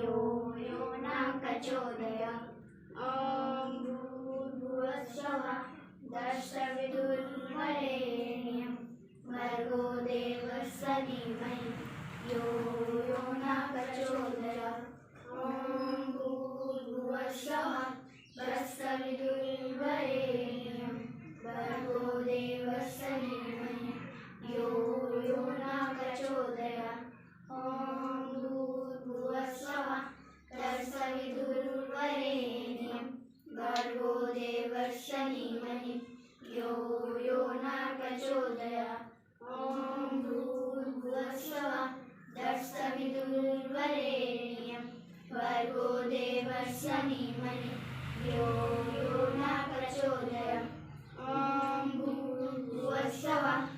यो न प्रचोदयात्। ॐ भूर्भुवस्सुवः तत्सवितुर्वरेण्यं भर्गो देवस्य धीमहि यो न प्रचोदयात्। ॐ भूर्भुवस्सुवः तत्सवितुर्वरेण्यं भर्गो देवस्य धीमहि यो न प्रचोदयात्। ॐ भूर्भुवस्सुवः तत्सवितुर्वरेण्यं भर्गो देवस्य धीमहि यो न प्रचोदयात्। ॐ भूर्भुवस्सुवः तत्सवितुर्वरेण्यं भर्गो देवस्य धीमहि यो न प्रचोदयात्।